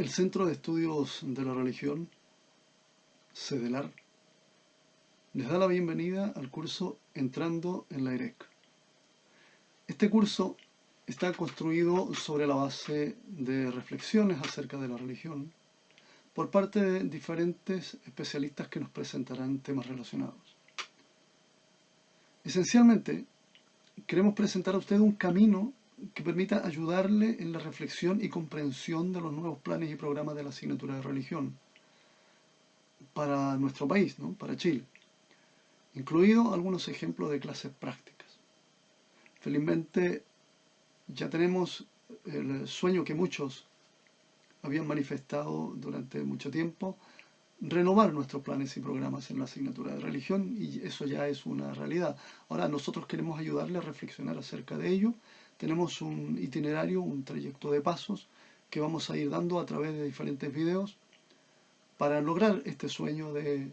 El Centro de Estudios de la Religión, CEDELAR, les da la bienvenida al curso Entrando en la EREC. Este curso está construido sobre la base de reflexiones acerca de la religión por parte de diferentes especialistas que nos presentarán temas relacionados. Esencialmente, queremos presentar a usted un camino que permita ayudarle en la reflexión y comprensión de los nuevos planes y programas de la asignatura de religión para nuestro país, ¿no? Para Chile, incluidos algunos ejemplos de clases prácticas. Felizmente ya tenemos el sueño que muchos habían manifestado durante mucho tiempo, renovar nuestros planes y programas en la asignatura de religión, y eso ya es una realidad. Ahora nosotros queremos ayudarle a reflexionar acerca de ello. Tenemos un itinerario, un trayecto de pasos que vamos a ir dando a través de diferentes videos para lograr este sueño de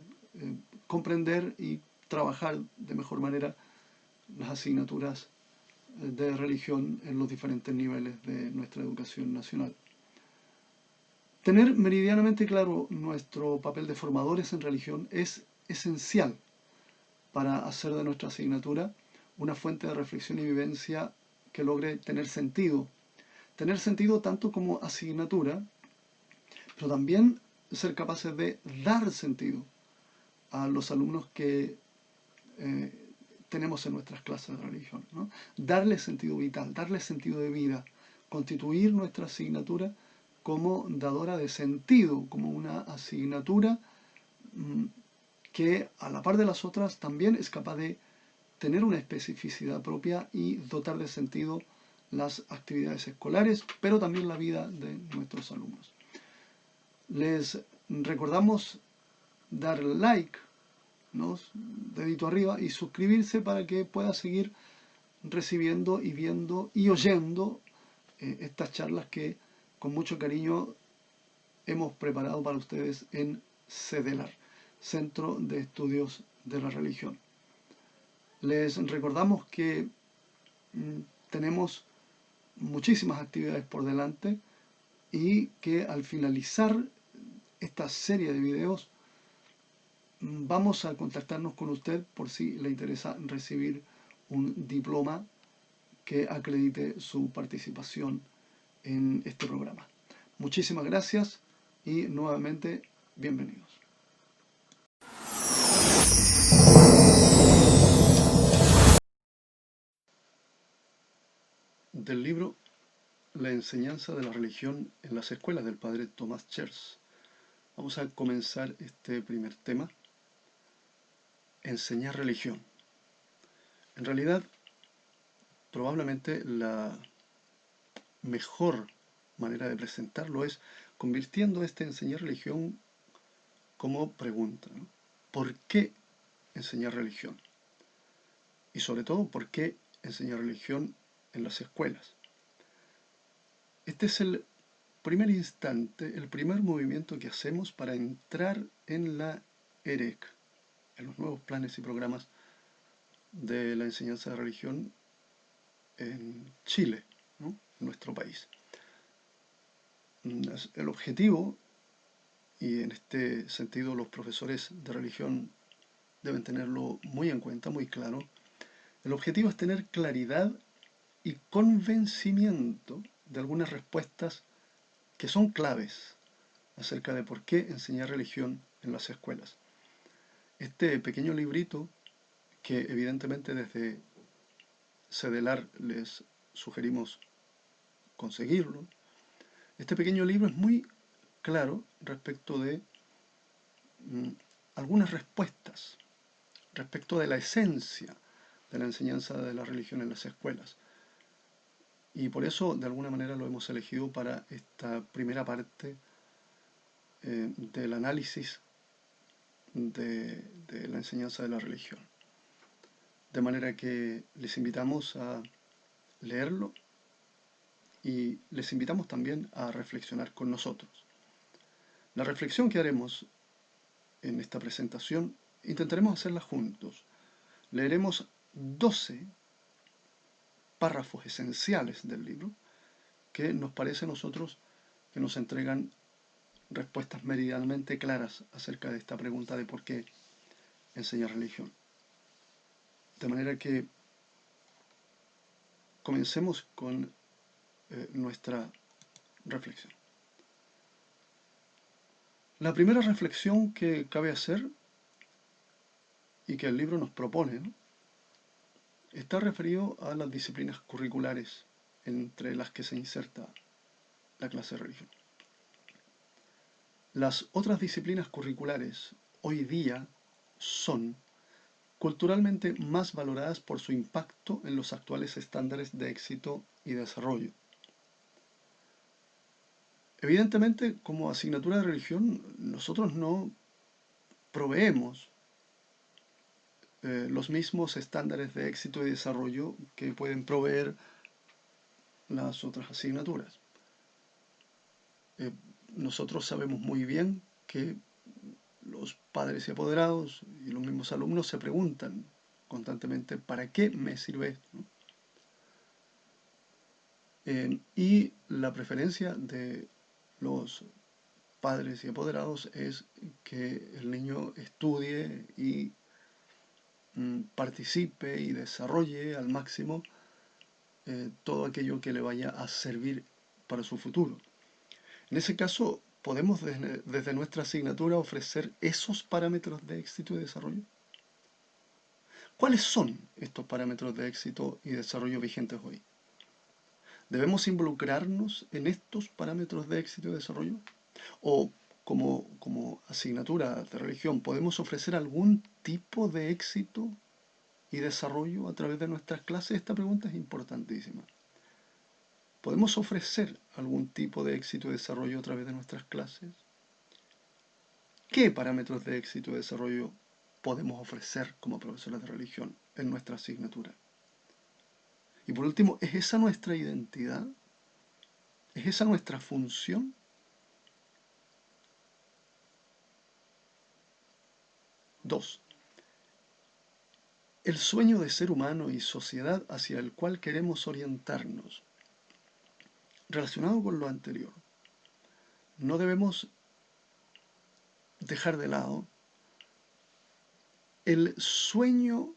comprender y trabajar de mejor manera las asignaturas de religión en los diferentes niveles de nuestra educación nacional. Tener meridianamente claro nuestro papel de formadores en religión es esencial para hacer de nuestra asignatura una fuente de reflexión y vivencia que logre tener sentido. Tener sentido tanto como asignatura, pero también ser capaces de dar sentido a los alumnos que tenemos en nuestras clases de religión, ¿no? Darle sentido vital, darle sentido de vida, constituir nuestra asignatura como dadora de sentido, como una asignatura que a la par de las otras también es capaz de tener una especificidad propia y dotar de sentido las actividades escolares, pero también la vida de nuestros alumnos. Les recordamos dar like, ¿no?, dedito arriba, y suscribirse para que pueda seguir recibiendo y viendo y oyendo estas charlas que con mucho cariño hemos preparado para ustedes en CEDELAR, Centro de Estudios de la Religión. Les recordamos que tenemos muchísimas actividades por delante y que al finalizar esta serie de videos vamos a contactarnos con usted por si le interesa recibir un diploma que acredite su participación en este programa. Muchísimas gracias y nuevamente bienvenidos. Del libro La enseñanza de la religión en las escuelas del padre Thomas Cers. Vamos a comenzar este primer tema. Enseñar religión. En realidad, probablemente la mejor manera de presentarlo es convirtiendo este enseñar religión como pregunta, ¿no? ¿Por qué enseñar religión? Y sobre todo, ¿por qué enseñar religión en las escuelas? Este es el primer instante, el primer movimiento que hacemos para entrar en la EREC, en los nuevos planes y programas de la enseñanza de religión en Chile, ¿no?, en nuestro país. El objetivo, y en este sentido los profesores de religión deben tenerlo muy en cuenta, muy claro, el objetivo es tener claridad y convencimiento de algunas respuestas que son claves acerca de por qué enseñar religión en las escuelas. Este pequeño librito, que evidentemente desde CEDELAR les sugerimos conseguirlo, este pequeño libro es muy claro respecto de algunas respuestas, respecto de la esencia de la enseñanza de la religión en las escuelas. Y por eso, de alguna manera, lo hemos elegido para esta primera parte del análisis de la enseñanza de la religión. De manera que les invitamos a leerlo y les invitamos también a reflexionar con nosotros. La reflexión que haremos en esta presentación intentaremos hacerla juntos. Leeremos 12 párrafos esenciales del libro que nos parece a nosotros que nos entregan respuestas meridianamente claras acerca de esta pregunta de por qué enseñar religión. De manera que comencemos con nuestra reflexión. La primera reflexión que cabe hacer y que el libro nos propone, ¿no?, está referido a las disciplinas curriculares entre las que se inserta la clase de religión. Las otras disciplinas curriculares hoy día son culturalmente más valoradas por su impacto en los actuales estándares de éxito y desarrollo. Evidentemente, como asignatura de religión, nosotros no proveemos los mismos estándares de éxito y desarrollo que pueden proveer las otras asignaturas. Eh, Nosotros sabemos muy bien que los padres y apoderados y los mismos alumnos se preguntan constantemente, ¿para qué me sirve esto?, ¿no? Y la preferencia de los padres y apoderados es que el niño estudie y participe y desarrolle al máximo todo aquello que le vaya a servir para su futuro. En ese caso, ¿podemos desde nuestra asignatura ofrecer esos parámetros de éxito y desarrollo? ¿Cuáles son estos parámetros de éxito y desarrollo vigentes hoy? ¿Debemos involucrarnos en estos parámetros de éxito y desarrollo? ¿O como asignatura de religión podemos ofrecer algún tipo de éxito y desarrollo a través de nuestras clases? Esta pregunta es importantísima. ¿Podemos ofrecer algún tipo de éxito y desarrollo a través de nuestras clases? ¿Qué parámetros de éxito y desarrollo podemos ofrecer como profesores de religión en nuestra asignatura? Y por último, ¿es esa nuestra identidad? ¿Es esa nuestra función? Dos, el sueño de ser humano y sociedad hacia el cual queremos orientarnos. Relacionado con lo anterior, no debemos dejar de lado el sueño,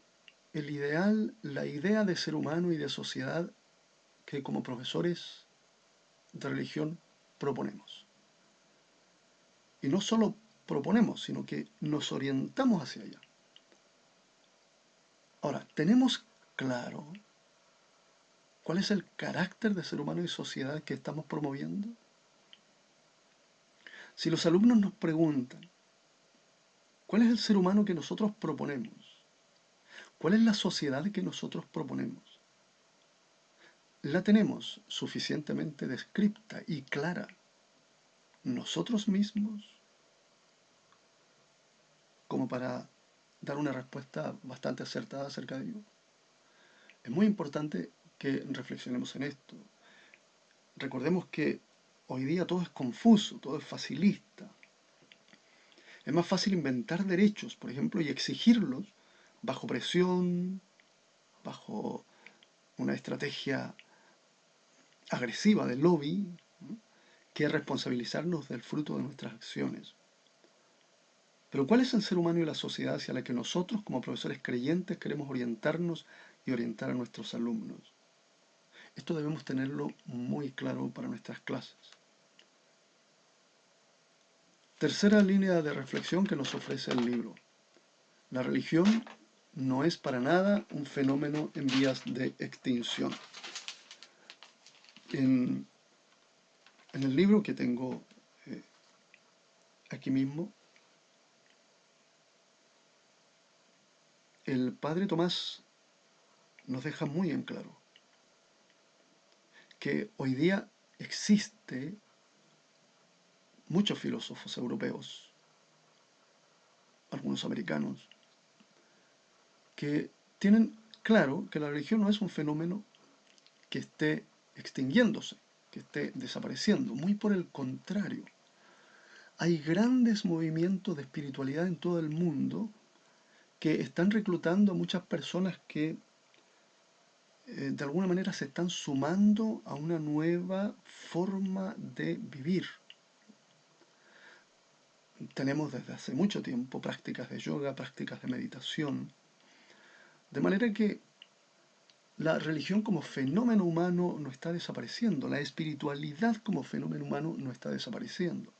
el ideal, la idea de ser humano y de sociedad que como profesores de religión proponemos. Y no solo proponemos, sino que nos orientamos hacia allá. Ahora, ¿tenemos claro cuál es el carácter de ser humano y sociedad que estamos promoviendo? Si los alumnos nos preguntan, ¿cuál es el ser humano que nosotros proponemos? ¿Cuál es la sociedad que nosotros proponemos? ¿La tenemos suficientemente descripta y clara nosotros mismos como para dar una respuesta bastante acertada acerca de ello? Es muy importante que reflexionemos en esto. Recordemos que hoy día todo es confuso, todo es facilista. Es más fácil inventar derechos, por ejemplo, y exigirlos bajo presión, bajo una estrategia agresiva de lobby, ¿no?, que responsabilizarnos del fruto de nuestras acciones. Pero ¿cuál es el ser humano y la sociedad hacia la que nosotros, como profesores creyentes, queremos orientarnos y orientar a nuestros alumnos? Esto debemos tenerlo muy claro para nuestras clases. Tercera línea de reflexión que nos ofrece el libro. La religión no es para nada un fenómeno en vías de extinción. En el libro que tengo aquí mismo, el padre Tomás nos deja muy en claro que hoy día existe muchos filósofos europeos, algunos americanos, que tienen claro que la religión no es un fenómeno que esté extinguiéndose, que esté desapareciendo. Muy por el contrario. Hay grandes movimientos de espiritualidad en todo el mundo que están reclutando a muchas personas que de alguna manera se están sumando a una nueva forma de vivir. tenemos desde hace mucho tiempo prácticas de yoga, prácticas de meditación, de manera que la religión como fenómeno humano no está desapareciendo, la espiritualidad como fenómeno humano no está desapareciendo,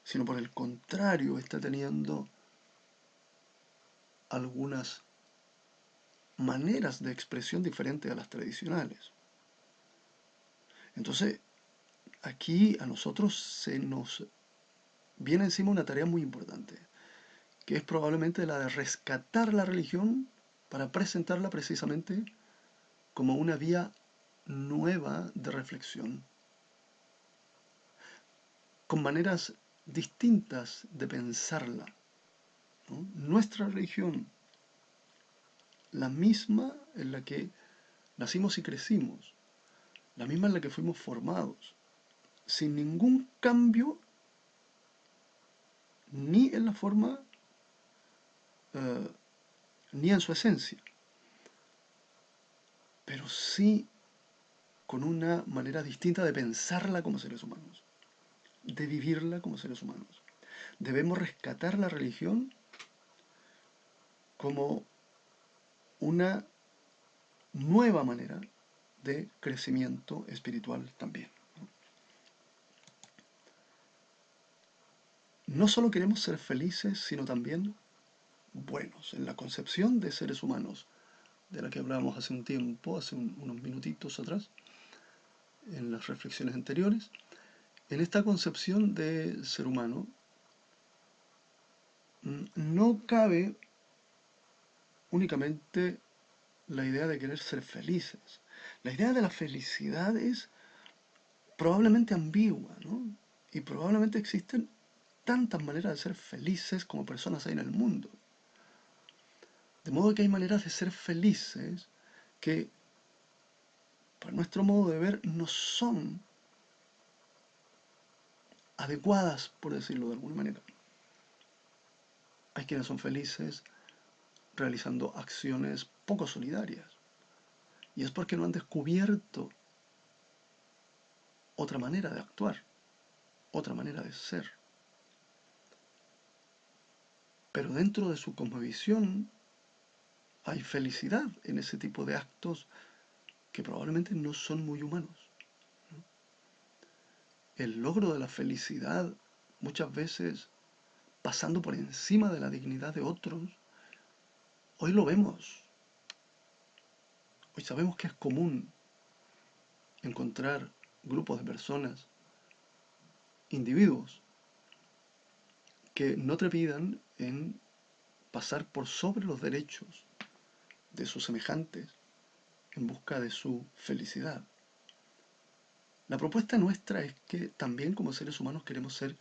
sino por el contrario está teniendo algunas maneras de expresión diferentes a las tradicionales. Entonces, aquí a nosotros se nos viene encima una tarea muy importante, que es probablemente la de rescatar la religión para presentarla precisamente como una vía nueva de reflexión, con maneras distintas de pensarla, ¿no? Nuestra religión, la misma en la que nacimos y crecimos, la misma en la que fuimos formados, sin ningún cambio ni en la forma eh, ni en su esencia, pero sí con una manera distinta de pensarla como seres humanos, de vivirla como seres humanos. Debemos rescatar la religión como una nueva manera de crecimiento espiritual también. No solo queremos ser felices, sino también buenos. En la concepción de seres humanos, de la que hablábamos hace un tiempo, hace unos minutitos atrás, en las reflexiones anteriores, en esta concepción de ser humano no cabe únicamente la idea de querer ser felices. La idea de la felicidad es probablemente ambigua, ¿no? Y probablemente existen tantas maneras de ser felices como personas hay en el mundo. De modo que hay maneras de ser felices que, para nuestro modo de ver, no son adecuadas, por decirlo de alguna manera. Hay quienes son felices realizando acciones poco solidarias. Y es porque no han descubierto otra manera de actuar, otra manera de ser. Pero dentro de su cosmovisión hay felicidad en ese tipo de actos que probablemente no son muy humanos. El logro de la felicidad, muchas veces pasando por encima de la dignidad de otros, hoy lo vemos. Hoy sabemos que es común encontrar grupos de personas, individuos, que no trepidan en pasar por sobre los derechos de sus semejantes en busca de su felicidad. La propuesta nuestra es que también como seres humanos queremos ser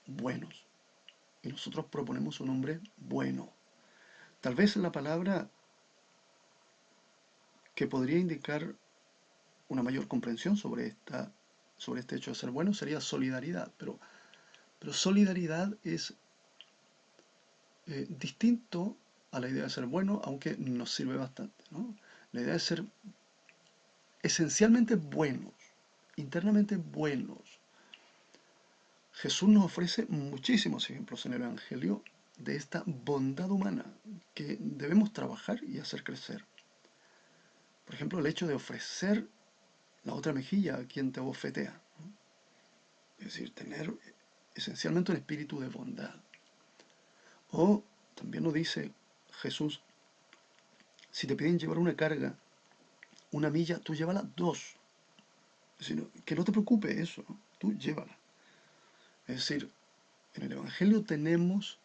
buenos. Y nosotros proponemos un hombre bueno. Tal vez la palabra que podría indicar una mayor comprensión sobre este hecho de ser bueno sería solidaridad. Pero solidaridad es distinto a la idea de ser bueno, aunque nos sirve bastante, ¿no? La idea de ser esencialmente buenos, internamente buenos. Jesús nos ofrece muchísimos ejemplos en el Evangelio de esta bondad humana que debemos trabajar y hacer crecer. Por ejemplo, el hecho de ofrecer la otra mejilla a quien te bofetea, ¿no? Es decir, tener esencialmente un espíritu de bondad. O también nos dice Jesús, si te piden llevar una carga, una milla, tú llévala dos. Es decir, que no te preocupe eso, ¿no? Tú llévala. Es decir, en el Evangelio tenemos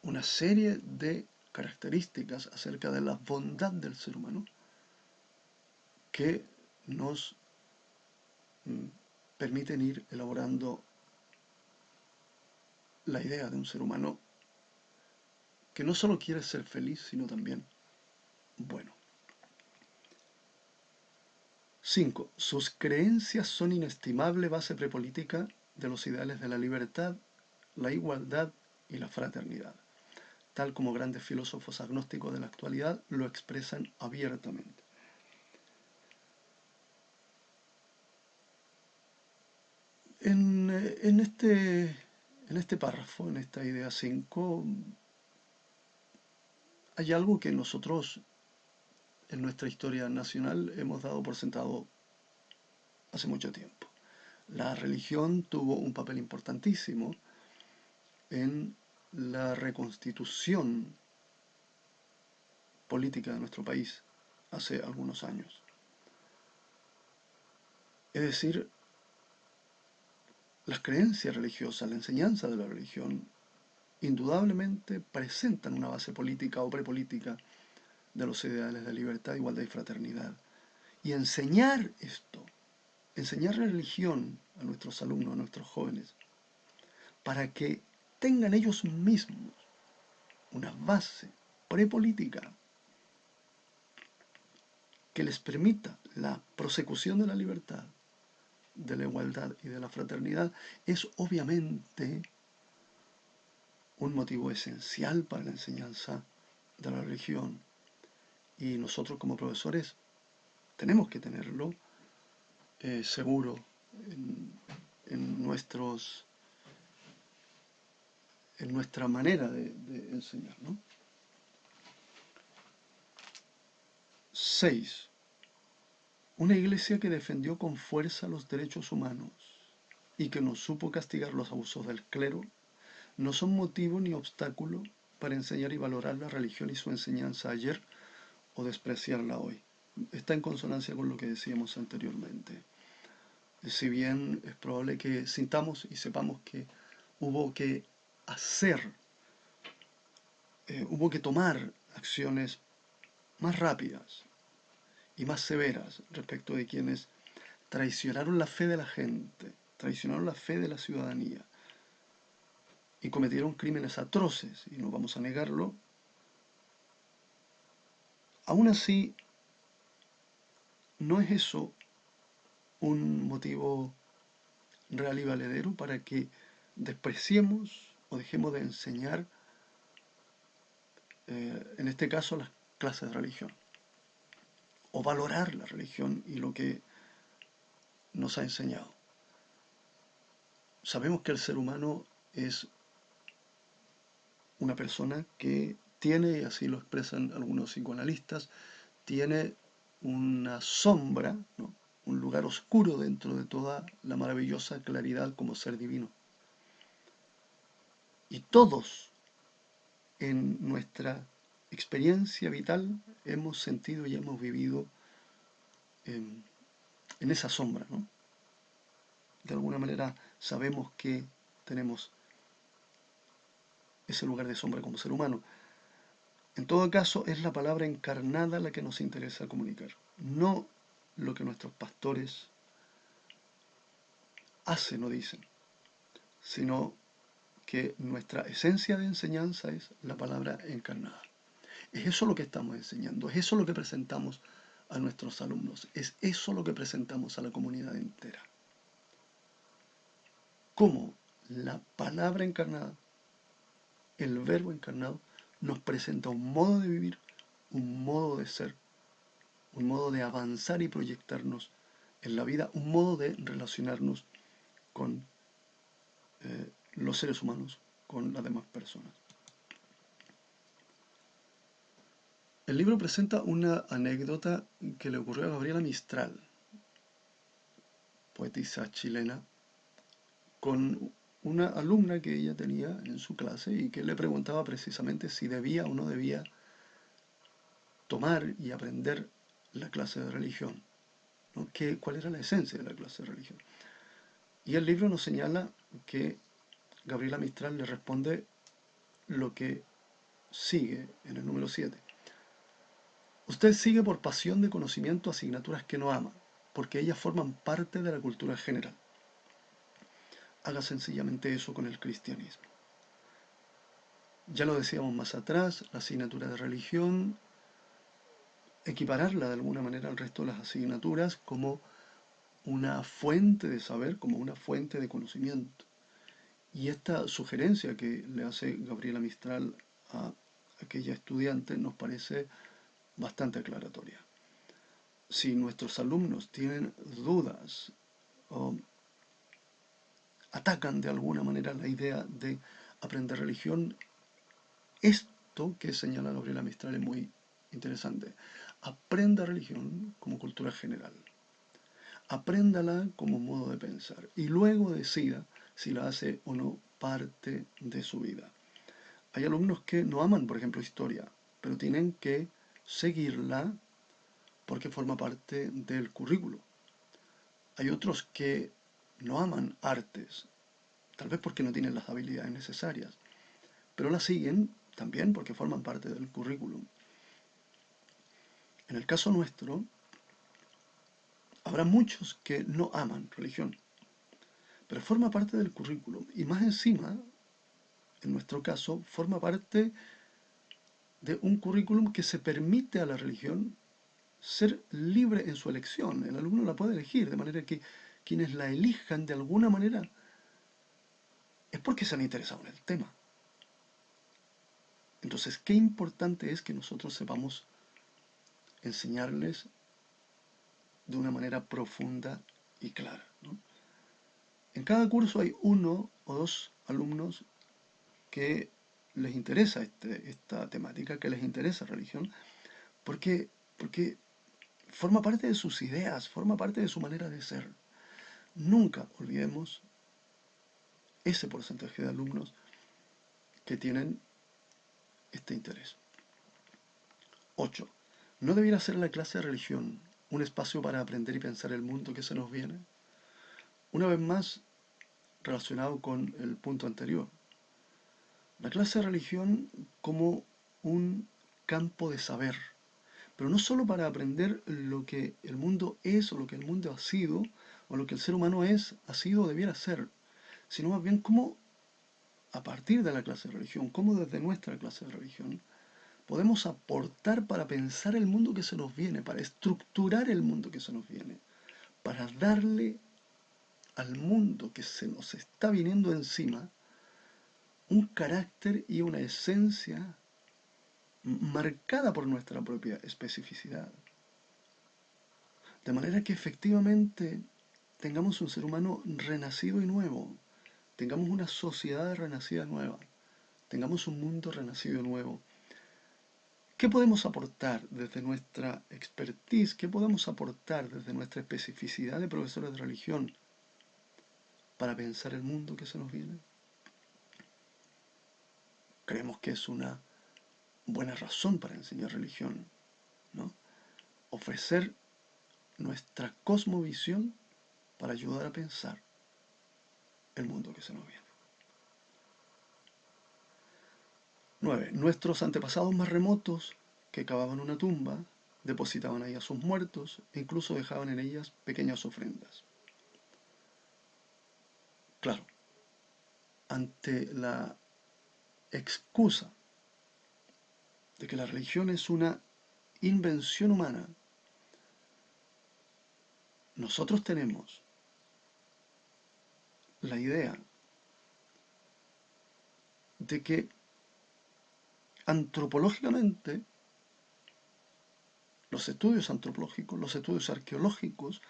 una serie de características acerca de la bondad del ser humano que nos permiten ir elaborando la idea de un ser humano que no solo quiere ser feliz, sino también bueno. 5. Sus creencias son inestimable base prepolítica de los ideales de la libertad, la igualdad y la fraternidad, tal como grandes filósofos agnósticos de la actualidad lo expresan abiertamente. En En este párrafo, en esta idea 5, hay algo que nosotros en nuestra historia nacional hemos dado por sentado hace mucho tiempo. La religión tuvo un papel importantísimo en la reconstitución política de nuestro país hace algunos años. Es decir, las creencias religiosas, la enseñanza de la religión, indudablemente presentan una base política o prepolítica de los ideales de libertad, igualdad y fraternidad. Y enseñar esto, enseñar la religión a nuestros alumnos, a nuestros jóvenes, para que tengan ellos mismos una base prepolítica que les permita la prosecución de la libertad, de la igualdad y de la fraternidad, es obviamente un motivo esencial para la enseñanza de la religión. Y nosotros como profesores tenemos que tenerlo seguro en nuestra manera de enseñar, ¿no? 6. Una iglesia que defendió con fuerza los derechos humanos y que no supo castigar los abusos del clero no son motivo ni obstáculo para enseñar y valorar la religión y su enseñanza ayer o despreciarla hoy. Está en consonancia con lo que decíamos anteriormente. Si bien es probable que sintamos y sepamos que hubo que hacer, hubo que tomar acciones más rápidas y más severas respecto de quienes traicionaron la fe de la gente, traicionaron la fe de la ciudadanía y cometieron crímenes atroces, y no vamos a negarlo. Aún así, ¿no es eso un motivo real y valedero para que despreciemos o dejemos de enseñar, en este caso, las clases de religión? O valorar la religión y lo que nos ha enseñado. Sabemos que el ser humano es una persona que tiene, y así lo expresan algunos psicoanalistas, tiene una sombra, ¿no? Un lugar oscuro dentro de toda la maravillosa claridad como ser divino. Y todos en nuestra experiencia vital hemos sentido y hemos vivido en esa sombra, ¿no? De alguna manera sabemos que tenemos ese lugar de sombra como ser humano. En todo caso, es la palabra encarnada la que nos interesa comunicar, no lo que nuestros pastores hacen o dicen, sino que nuestra esencia de enseñanza es la palabra encarnada. Es eso lo que estamos enseñando, es eso lo que presentamos a nuestros alumnos, es eso lo que presentamos a la comunidad entera. Cómo la palabra encarnada, el verbo encarnado, nos presenta un modo de vivir, un modo de ser, un modo de avanzar y proyectarnos en la vida, un modo de relacionarnos con los seres humanos, con las demás personas. El libro presenta una anécdota que le ocurrió a Gabriela Mistral, poetisa chilena, con una alumna que ella tenía en su clase y que le preguntaba precisamente si debía o no debía tomar y aprender la clase de religión, ¿no? ¿Cuál era la esencia de la clase de religión? Y el libro nos señala que Gabriela Mistral le responde lo que sigue en el número 7. Usted sigue por pasión de conocimiento asignaturas que no ama, porque ellas forman parte de la cultura general. Haga sencillamente eso con el cristianismo. Ya lo decíamos más atrás, la asignatura de religión, equipararla de alguna manera al resto de las asignaturas como una fuente de saber, como una fuente de conocimiento. Y esta sugerencia que le hace Gabriela Mistral a aquella estudiante nos parece bastante aclaratoria. Si nuestros alumnos tienen dudas o atacan de alguna manera la idea de aprender religión. Esto que señala Gabriela Mistral es muy interesante. Aprenda religión como cultura general. Apréndala como modo de pensar y luego decida si la hace o no parte de su vida. Hay alumnos que no aman, por ejemplo, historia, pero tienen que seguirla porque forma parte del currículo. Hay otros que no aman artes, tal vez porque no tienen las habilidades necesarias, pero la siguen también porque forman parte del currículum. En el caso nuestro, habrá muchos que no aman religión, pero forma parte del currículum y más encima, en nuestro caso, forma parte de un currículum que se permite a la religión ser libre en su elección. El alumno la puede elegir, de manera que quienes la elijan de alguna manera es porque se han interesado en el tema. Entonces, qué importante es que nosotros sepamos enseñarles de una manera profunda y clara, ¿no? En cada curso hay uno o dos alumnos que les interesa esta temática, que les interesa religión, porque forma parte de sus ideas, forma parte de su manera de ser. Nunca olvidemos ese porcentaje de alumnos que tienen este interés. 8. ¿No debiera ser la clase de religión un espacio para aprender y pensar el mundo que se nos viene? Una vez más, relacionado con el punto anterior. La clase de religión como un campo de saber, pero no solo para aprender lo que el mundo es o lo que el mundo ha sido, o lo que el ser humano es, ha sido o debiera ser, sino más bien cómo a partir de la clase de religión, cómo desde nuestra clase de religión, podemos aportar para pensar el mundo que se nos viene, para estructurar el mundo que se nos viene, para darle al mundo que se nos está viniendo encima un carácter y una esencia marcada por nuestra propia especificidad. De manera que efectivamente tengamos un ser humano renacido y nuevo, tengamos una sociedad renacida nueva, tengamos un mundo renacido nuevo. ¿Qué podemos aportar desde nuestra expertise? ¿Qué podemos aportar desde nuestra especificidad de profesores de religión para pensar el mundo que se nos viene? Creemos que es una buena razón para enseñar religión, ¿no? Ofrecer nuestra cosmovisión para ayudar a pensar el mundo que se nos viene. 9. Nuestros antepasados más remotos que cavaban una tumba, depositaban ahí a sus muertos e incluso dejaban en ellas pequeñas ofrendas. Claro, ante la excusa de que la religión es una invención humana, nosotros tenemos la idea de que antropológicamente los estudios antropológicos, los estudios arqueológicos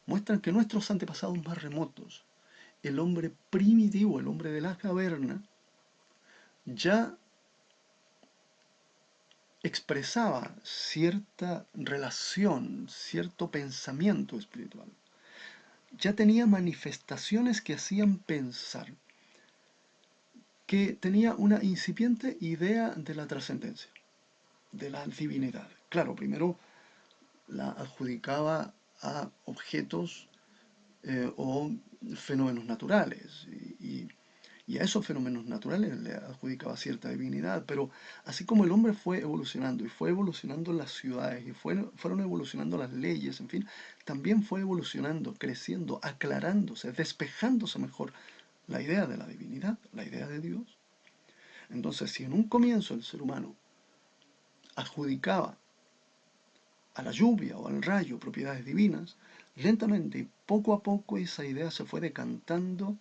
muestran que nuestros antepasados más remotos, el hombre primitivo, el hombre de la caverna, ya expresaba cierta relación, cierto pensamiento espiritual. Ya tenía manifestaciones que hacían pensar, que tenía una incipiente idea de la trascendencia, de la divinidad. Claro, primero la adjudicaba a objetos o fenómenos naturales y a esos fenómenos naturales le adjudicaba cierta divinidad, pero así como el hombre fue evolucionando y fue evolucionando las ciudades y fueron evolucionando las leyes, en fin, también fue evolucionando, creciendo, aclarándose, despejándose mejor la idea de la divinidad, la idea de Dios. Entonces, si en un comienzo el ser humano adjudicaba a la lluvia o al rayo propiedades divinas, lentamente y poco a poco esa idea se fue decantando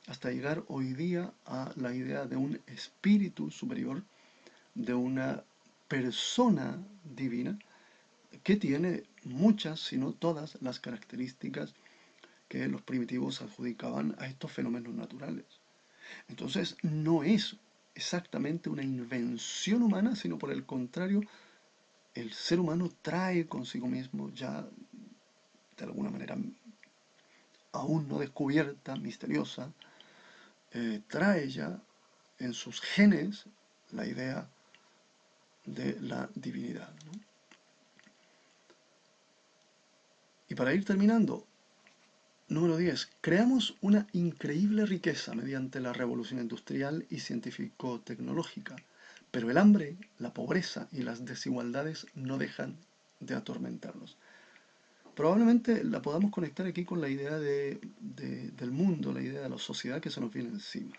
hasta llegar hoy día a la idea de un espíritu superior, de una persona divina que tiene muchas, si no todas, las características que los primitivos adjudicaban a estos fenómenos naturales. Entonces, no es exactamente una invención humana, sino por el contrario, el ser humano trae consigo mismo ya, de alguna manera aún no descubierta, misteriosa, trae ya en sus genes la idea de la divinidad, ¿no? Y para ir terminando, número 10. Creamos una increíble riqueza mediante la revolución industrial y científico-tecnológica, pero el hambre, la pobreza y las desigualdades no dejan de atormentarnos. Probablemente la podamos conectar aquí con la idea del mundo, la idea de la sociedad que se nos viene encima.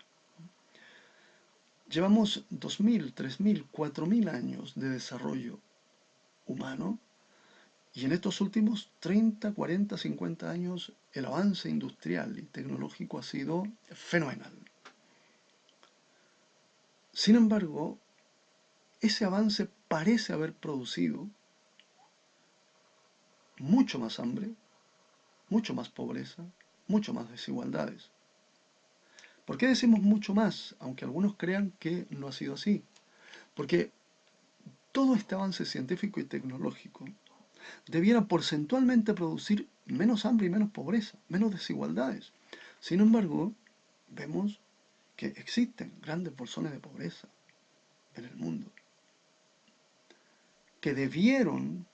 Llevamos 2000, 3000, 4000 años de desarrollo humano y en estos últimos 30, 40, 50 años el avance industrial y tecnológico ha sido fenomenal. Sin embargo, ese avance parece haber producido mucho más hambre, mucho más pobreza, mucho más desigualdades. ¿Por qué decimos mucho más, aunque algunos crean que no ha sido así? Porque todo este avance científico y tecnológico debiera porcentualmente producir menos hambre y menos pobreza, menos desigualdades. Sin embargo, vemos que existen grandes bolsones de pobreza en el mundo, que debieron,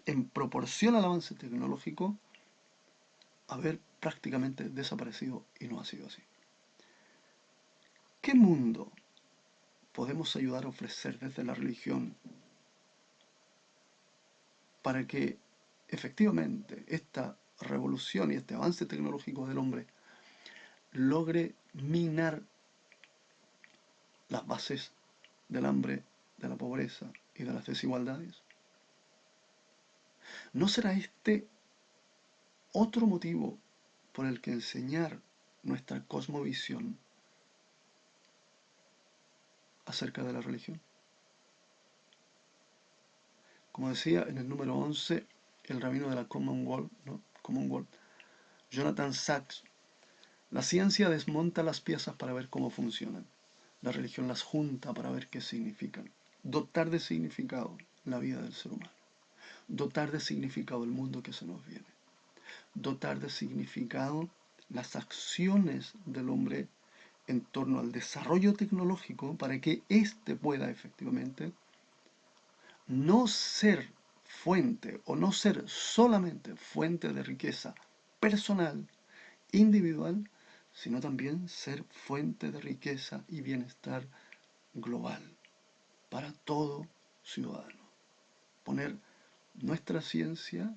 en proporción al avance tecnológico, haber prácticamente desaparecido y no ha sido así. ¿Qué mundo podemos ayudar a ofrecer desde la religión para que efectivamente esta revolución y este avance tecnológico del hombre logre minar las bases del hambre, de la pobreza y de las desigualdades? ¿No será este otro motivo por el que enseñar nuestra cosmovisión acerca de la religión? Como decía en el número 11, el rabino de la Commonwealth, ¿no? Commonwealth, Jonathan Sacks, la ciencia desmonta las piezas para ver cómo funcionan. La religión las junta para ver qué significan. Dotar de significado la vida del ser humano. Dotar de significado el mundo que se nos viene. Dotar de significado las acciones del hombre en torno al desarrollo tecnológico para que éste pueda efectivamente no ser fuente o no ser solamente fuente de riqueza personal, individual, sino también ser fuente de riqueza y bienestar global para todo ciudadano. Poner nuestra ciencia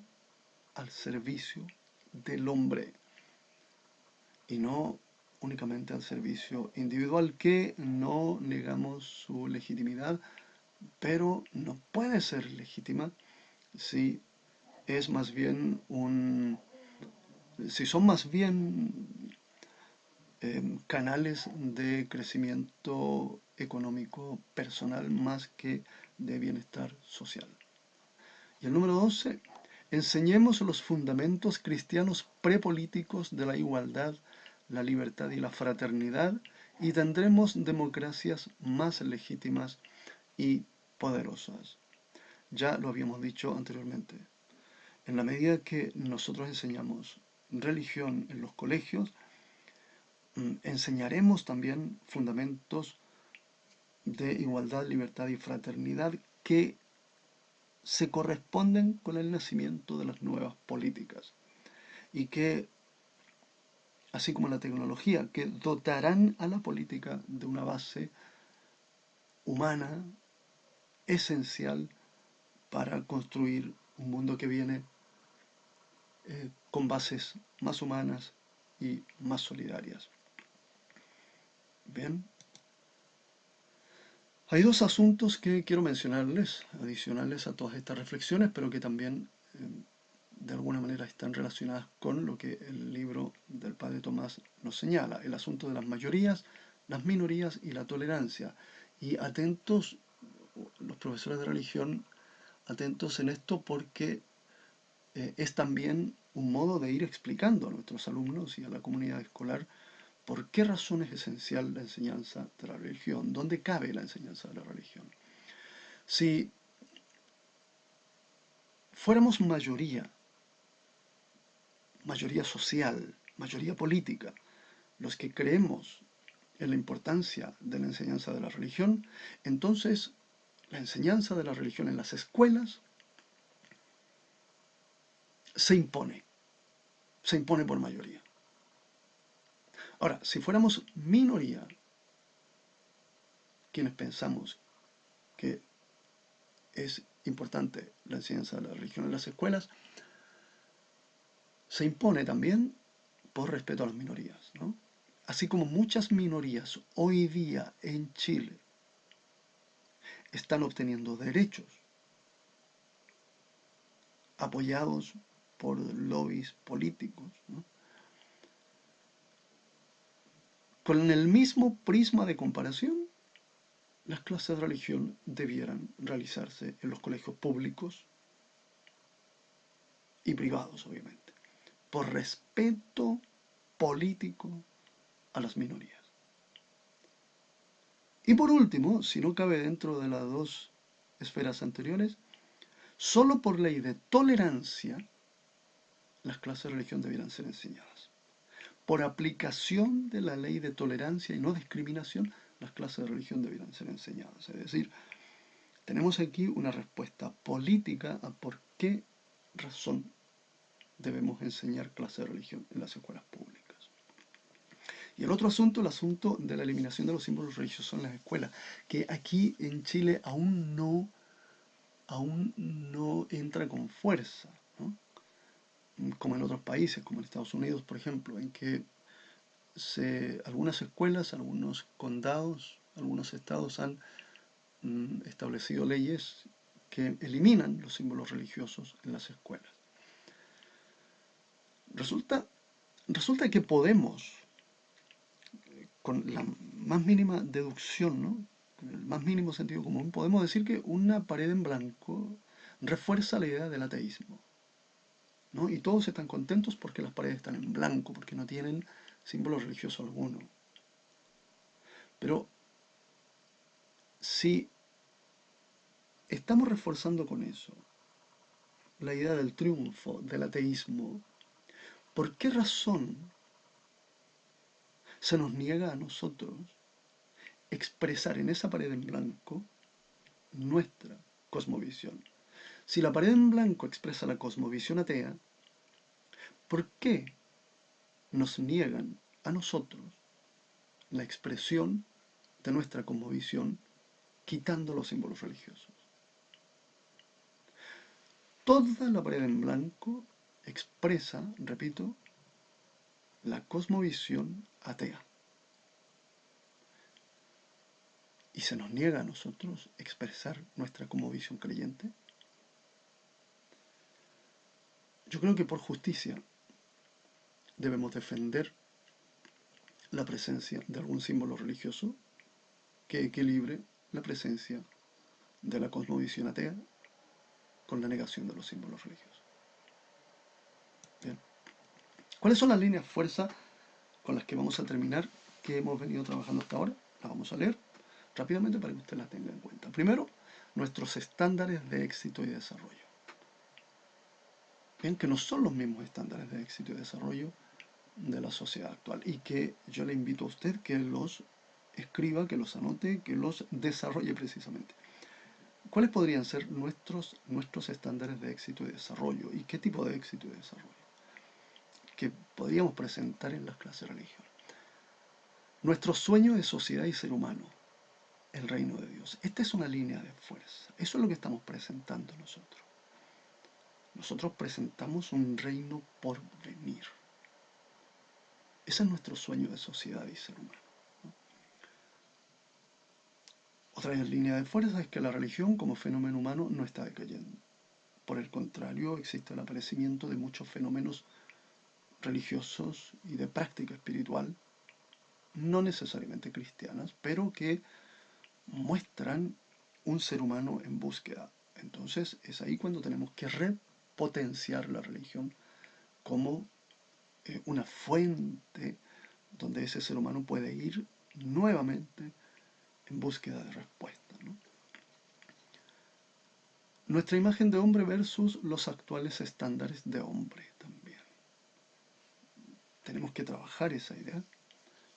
al servicio del hombre y no únicamente al servicio individual, que no negamos su legitimidad, pero no puede ser legítima si es más bien si son más bien canales de crecimiento económico personal más que de bienestar social. Y el número 11, enseñemos los fundamentos cristianos prepolíticos de la igualdad, la libertad y la fraternidad, y tendremos democracias más legítimas y poderosas. Ya lo habíamos dicho anteriormente. En la medida que nosotros enseñamos religión en los colegios, enseñaremos también fundamentos de igualdad, libertad y fraternidad que se corresponden con el nacimiento de las nuevas políticas y que, así como la tecnología, que dotarán a la política de una base humana esencial para construir un mundo que viene con bases más humanas y más solidarias. Bien. Hay dos asuntos que quiero mencionarles, adicionales a todas estas reflexiones, pero que también de alguna manera están relacionadas con lo que el libro del Padre Tomás nos señala, el asunto de las mayorías, las minorías y la tolerancia. Y atentos, los profesores de religión, atentos en esto porque es también un modo de ir explicando a nuestros alumnos y a la comunidad escolar por qué razón es esencial la enseñanza de la religión, dónde cabe la enseñanza de la religión. Si fuéramos mayoría social, mayoría política, los que creemos en la importancia de la enseñanza de la religión, entonces la enseñanza de la religión en las escuelas se impone por mayoría. Ahora, si fuéramos minoría, quienes pensamos que es importante la enseñanza de la religión en las escuelas, se impone también por respeto a las minorías, ¿no? Así como muchas minorías hoy día en Chile están obteniendo derechos apoyados por lobbies políticos, ¿no? Con el mismo prisma de comparación, las clases de religión debieran realizarse en los colegios públicos y privados, obviamente, por respeto político a las minorías. Y por último, si no cabe dentro de las dos esferas anteriores, solo por ley de tolerancia, las clases de religión debieran ser enseñadas. Por aplicación de la ley de tolerancia y no discriminación, las clases de religión debieran ser enseñadas. Es decir, tenemos aquí una respuesta política a por qué razón debemos enseñar clases de religión en las escuelas públicas. Y el otro asunto, el asunto de la eliminación de los símbolos religiosos en las escuelas, que aquí en Chile aún no entra con fuerza, ¿no? Como en otros países, como en Estados Unidos, por ejemplo, en que algunas escuelas, algunos condados, algunos estados han establecido leyes que eliminan los símbolos religiosos en las escuelas. Resulta que podemos, con la más mínima deducción, ¿no? Con el más mínimo sentido común, podemos decir que una pared en blanco refuerza la idea del ateísmo, ¿no? Y todos están contentos porque las paredes están en blanco, porque no tienen símbolo religioso alguno. Pero si estamos reforzando con eso la idea del triunfo del ateísmo, ¿por qué razón se nos niega a nosotros expresar en esa pared en blanco nuestra cosmovisión? Si la pared en blanco expresa la cosmovisión atea, ¿por qué nos niegan a nosotros la expresión de nuestra cosmovisión quitando los símbolos religiosos? Toda la pared en blanco expresa, repito, la cosmovisión atea. ¿Y se nos niega a nosotros expresar nuestra cosmovisión creyente? Yo creo que por justicia debemos defender la presencia de algún símbolo religioso que equilibre la presencia de la cosmovisión atea con la negación de los símbolos religiosos. Bien. ¿Cuáles son las líneas fuerza con las que vamos a terminar que hemos venido trabajando hasta ahora? Las vamos a leer rápidamente para que usted las tenga en cuenta. Primero, nuestros estándares de éxito y desarrollo. Bien, que no son los mismos estándares de éxito y desarrollo de la sociedad actual y que yo le invito a usted que los escriba, que los anote, que los desarrolle precisamente. ¿Cuáles podrían ser nuestros estándares de éxito y desarrollo? ¿Y qué tipo de éxito y desarrollo que podríamos presentar en las clases de religión? Nuestro sueño de sociedad y ser humano, el reino de Dios. Esta es una línea de fuerza. Eso es lo que estamos presentando nosotros. Nosotros presentamos un reino por venir. Ese es nuestro sueño de sociedad y ser humano, ¿no? Otra línea de fuerza es que la religión como fenómeno humano no está decayendo. Por el contrario, existe el aparecimiento de muchos fenómenos religiosos y de práctica espiritual, no necesariamente cristianas, pero que muestran un ser humano en búsqueda. Entonces es ahí cuando tenemos que repotenciar la religión como una fuente donde ese ser humano puede ir nuevamente en búsqueda de respuesta, ¿no? Nuestra imagen de hombre versus los actuales estándares de hombre también. Tenemos que trabajar esa idea,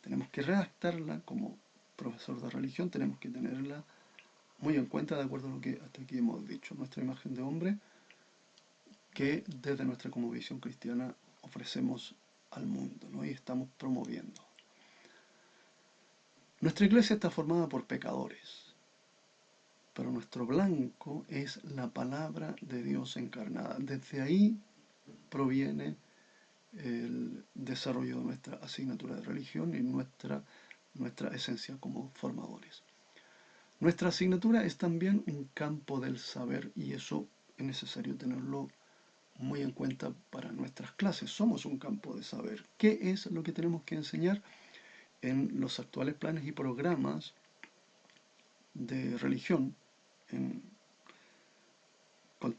tenemos que redactarla como profesor de religión, tenemos que tenerla muy en cuenta de acuerdo a lo que hasta aquí hemos dicho. Nuestra imagen de hombre que desde nuestra cosmovisión cristiana ofrecemos al mundo, ¿no? Y estamos promoviendo. Nuestra iglesia está formada por pecadores, pero nuestro blanco es la palabra de Dios encarnada. Desde ahí proviene el desarrollo de nuestra asignatura de religión y nuestra esencia como formadores. Nuestra asignatura es también un campo del saber y eso es necesario tenerlo muy en cuenta para nuestras clases. Somos un campo de saber. ¿Qué es lo que tenemos que enseñar en los actuales planes y programas de religión,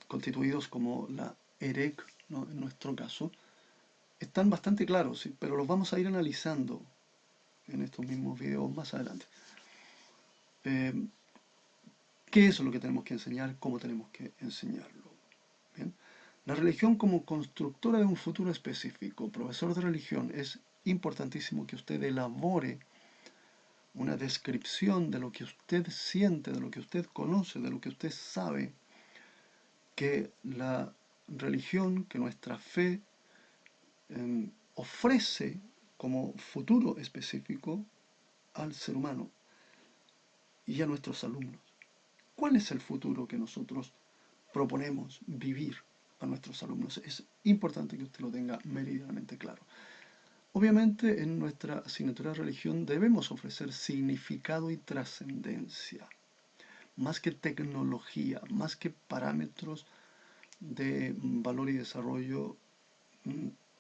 constituidos como la EREC, ¿no? En nuestro caso? Están bastante claros, ¿sí? Pero los vamos a ir analizando en estos mismos videos más adelante. ¿Qué es lo que tenemos que enseñar? ¿Cómo tenemos que enseñarlo? ¿Bien? La religión como constructora de un futuro específico. Profesor de religión, es importantísimo que usted elabore una descripción de lo que usted siente, de lo que usted conoce, de lo que usted sabe, que la religión, que nuestra fe ofrece como futuro específico al ser humano y a nuestros alumnos. ¿Cuál es el futuro que nosotros proponemos vivir a nuestros alumnos? Es importante que usted lo tenga meridianamente claro. Obviamente en nuestra asignatura de religión debemos ofrecer significado y trascendencia, más que tecnología, más que parámetros de valor y desarrollo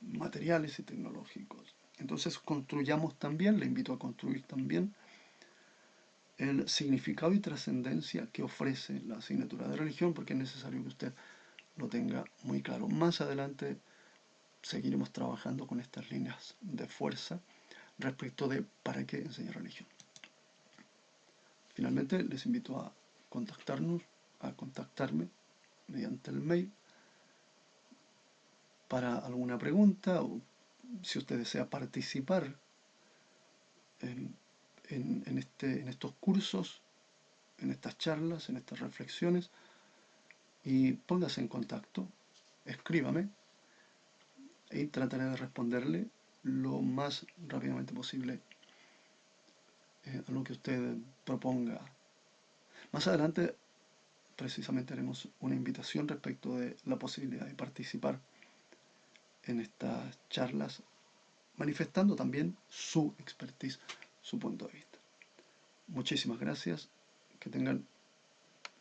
materiales y tecnológicos. Entonces construyamos también, le invito a construir también el significado y trascendencia que ofrece la asignatura de religión, porque es necesario que usted lo tenga muy claro. Más adelante seguiremos trabajando con estas líneas de fuerza respecto de para qué enseñar religión. Finalmente les invito a contactarme mediante el mail para alguna pregunta o si usted desea participar en estos cursos, en estas charlas, en estas reflexiones, y póngase en contacto, escríbame y trataré de responderle lo más rápidamente posible a lo que usted proponga. Más adelante precisamente haremos una invitación respecto de la posibilidad de participar en estas charlas, manifestando también su expertise, su punto de vista. Muchísimas gracias, que tengan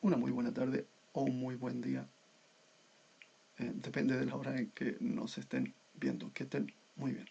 una muy buena tarde o un muy buen día, depende de la hora en que nos estén viendo. Que estén muy bien.